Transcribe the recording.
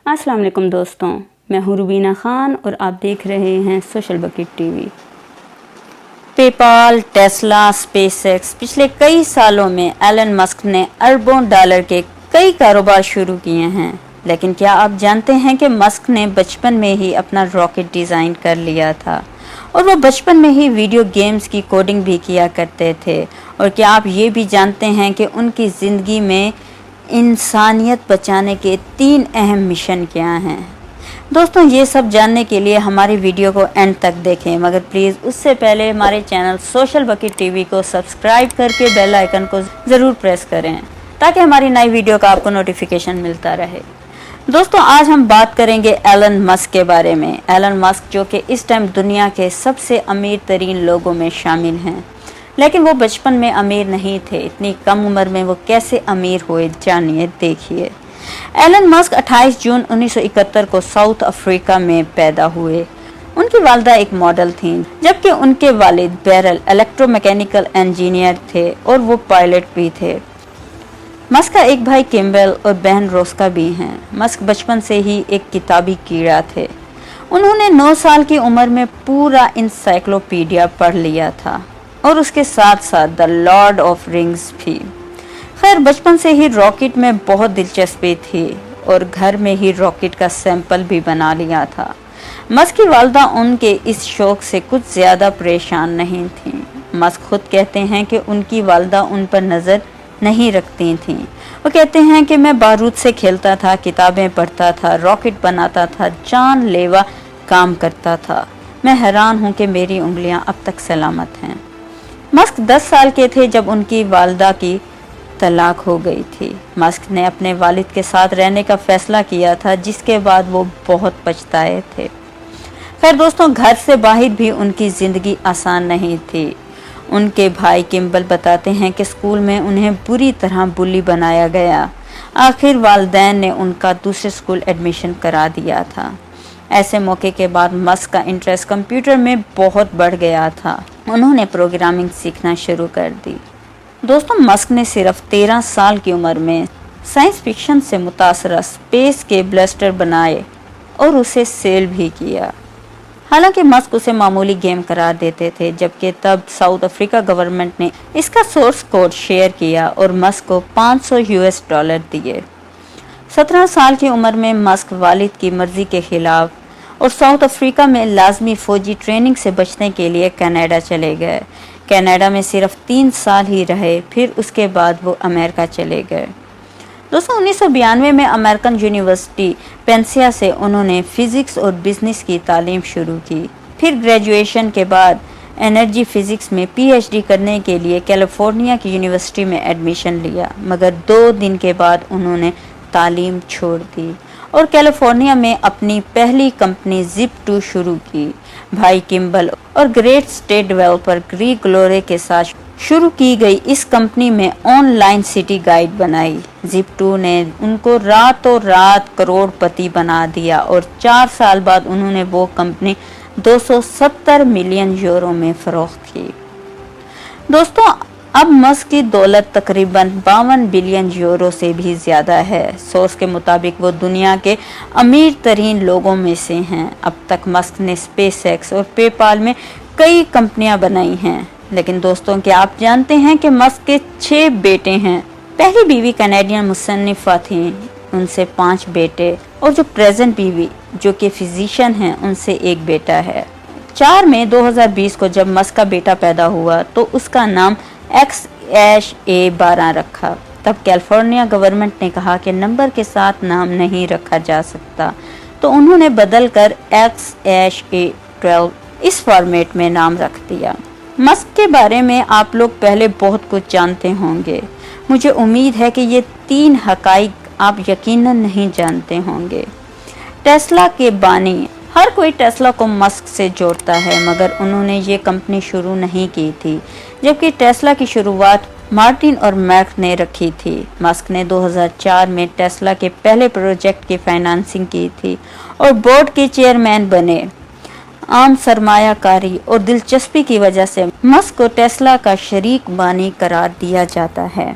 अस्सलाम वालेकुम दोस्तों, मैं हूँ रुबीना खान और आप देख रहे हैं social bucket TV. PayPal, Tesla, SpaceX पिछले कई सालों में एलन मस्क ने अरबों डॉलर के कई कारोबार शुरू किए हैं। लेकिन क्या आप जानते हैं कि मस्क ने बचपन में ही अपना रॉकेट डिज़ाइन कर लिया था और वो बचपन में ही वीडियो गेम्स की कोडिंग भी किया करते थे। और क्या आप ये भी जानते हैं कि उनकी ज़िंदगी में इंसानियत बचाने के 3 अहम मिशन क्या हैं? दोस्तों, ये सब जानने के लिए हमारी वीडियो को एंड तक देखें, मगर प्लीज़ उससे पहले हमारे चैनल सोशल बकेट टीवी को सब्सक्राइब करके बेल आइकन को ज़रूर प्रेस करें ताकि हमारी नई वीडियो का आपको नोटिफिकेशन मिलता रहे। दोस्तों, आज हम बात करेंगे एलन मस्क के बारे में। एलन मस्क जो कि इस टाइम दुनिया के सबसे अमीर तरीन लोगों में शामिल हैं, लेकिन वो बचपन में अमीर नहीं थे। इतनी कम उम्र में वो कैसे अमीर हुए, जानिए, देखिए। एलन मस्क 28 जून 1971 को साउथ अफ्रीका में पैदा हुए। उनकी वालिदा एक मॉडल थीं, जबकि उनके वालिद बैरल इलेक्ट्रोमैकेनिकल इंजीनियर थे और वो पायलट भी थे। मस्क का एक भाई किम्बल और बहन रोस्का भी हैं। मस्क बचपन से ही एक किताबी कीड़ा थे। उन्होंने 9 साल की उम्र में पूरा इंसाइक्लोपीडिया पढ़ लिया था और उसके साथ साथ द लॉर्ड ऑफ रिंग्स भी। खैर, बचपन से ही रॉकेट में बहुत दिलचस्पी थी और घर में ही रॉकेट का सैंपल भी बना लिया था। मस्क की वालिदा उनके इस शौक से कुछ ज़्यादा परेशान नहीं थीं। मस्क खुद कहते हैं कि उनकी वालिदा उन पर नज़र नहीं रखती थीं। वो कहते हैं कि मैं बारूद से खेलता था, किताबें पढ़ता था, रॉकेट बनाता था, जानलेवा काम करता था। मैं हैरान हूँ कि मेरी उंगलियाँ अब तक सलामत हैं। मस्क 10 साल के थे जब उनकी वालिदा की तलाक हो गई थी। मस्क ने अपने वालिद के साथ रहने का फैसला किया था, जिसके बाद वो बहुत पछताए थे। खैर दोस्तों, घर से बाहर भी उनकी ज़िंदगी आसान नहीं थी। उनके भाई किम्बल बताते हैं कि स्कूल में उन्हें बुरी तरह बुली बनाया गया। आखिर वालिदैन ने उनका दूसरे स्कूल एडमिशन करा दिया था। ऐसे मौके के बाद मस्क का इंटरेस्ट कंप्यूटर में बहुत बढ़ गया था। उन्होंने प्रोग्रामिंग सीखना शुरू कर दी। दोस्तों, मस्क ने सिर्फ 13 साल की उम्र में साइंस फिक्शन से मुतासरा स्पेस के ब्लास्टर बनाए और उसे सेल भी किया। हालांकि मस्क उसे मामूली गेम करार देते थे, जबकि तब साउथ अफ्रीका गवर्नमेंट ने इसका सोर्स कोड शेयर किया और मस्क को $500 दिए। 17 साल की उम्र में मस्क वालिद की मर्जी के खिलाफ और साउथ अफ्रीका में लाजमी फौजी ट्रेनिंग से बचने के लिए कनाडा चले गए। कनाडा में सिर्फ 3 साल ही रहे, फिर उसके बाद वो अमेरिका चले गए। दोस्तों, 1992 में अमेरिकन यूनिवर्सिटी पेंसिया से उन्होंने फिजिक्स और बिजनेस की तालीम शुरू की। फिर ग्रेजुएशन के बाद एनर्जी फिजिक्स में पीएचडी करने के लिए कैलिफोर्निया की यूनिवर्सिटी में एडमिशन लिया, मगर 2 दिन के बाद उन्होंने तालीम छोड़ दी और कैलिफोर्निया में अपनी पहली कंपनी Zip2 शुरू की। भाई किम्बल और ग्रेट स्टेट डेवलपर ग्रीग ग्लोरे के साथ शुरू की गई इस कंपनी में ऑनलाइन सिटी गाइड बनाई। Zip2 ने उनको रातों रात करोड़पति बना दिया और 4 साल बाद उन्होंने वो कंपनी 270 मिलियन यूरो में फरोख्त की। दोस्तों, अब मस्क की दौलत तकरीबन 52 बिलियन यूरो से भी ज़्यादा है। सोर्स के मुताबिक वो दुनिया के अमीर तरीन लोगों में से हैं। अब तक मस्क ने स्पेसएक्स और पेपाल में कई कंपनियां बनाई हैं। लेकिन दोस्तों, क्या आप जानते हैं कि मस्क के 6 बेटे हैं? पहली बीवी कैनेडियन मुसन्निफा थी, उनसे 5 बेटे, और जो प्रेजेंट बीवी जो कि फिजिशियन हैं, उनसे 1 बेटा है। 4 मई 2020 को जब मस्क का बेटा पैदा हुआ तो उसका नाम XA12 रखा। तब कैलिफोर्निया गवर्नमेंट ने कहा कि नंबर के साथ नाम नहीं रखा जा सकता, तो उन्होंने बदलकर XA12 इस फॉर्मेट में नाम रख दिया। मस्क के बारे में आप लोग पहले बहुत कुछ जानते होंगे। मुझे उम्मीद है कि ये 3 हकाइक आप यकीनन नहीं जानते होंगे। टेस्ला के बानी, हर कोई टेस्ला को मस्क से जोड़ता है, मगर उन्होंने ये कंपनी शुरू नहीं की थी, जबकि टेस्ला की शुरुआत मार्टिन और मैर्क ने रखी थी। मस्क ने 2004 में टेस्ला के पहले प्रोजेक्ट की फाइनेंसिंग की थी और बोर्ड के चेयरमैन बने। आम सरमायाकारी और दिलचस्पी की वजह से मस्क को टेस्ला का शरीक बानी करार दिया जाता है।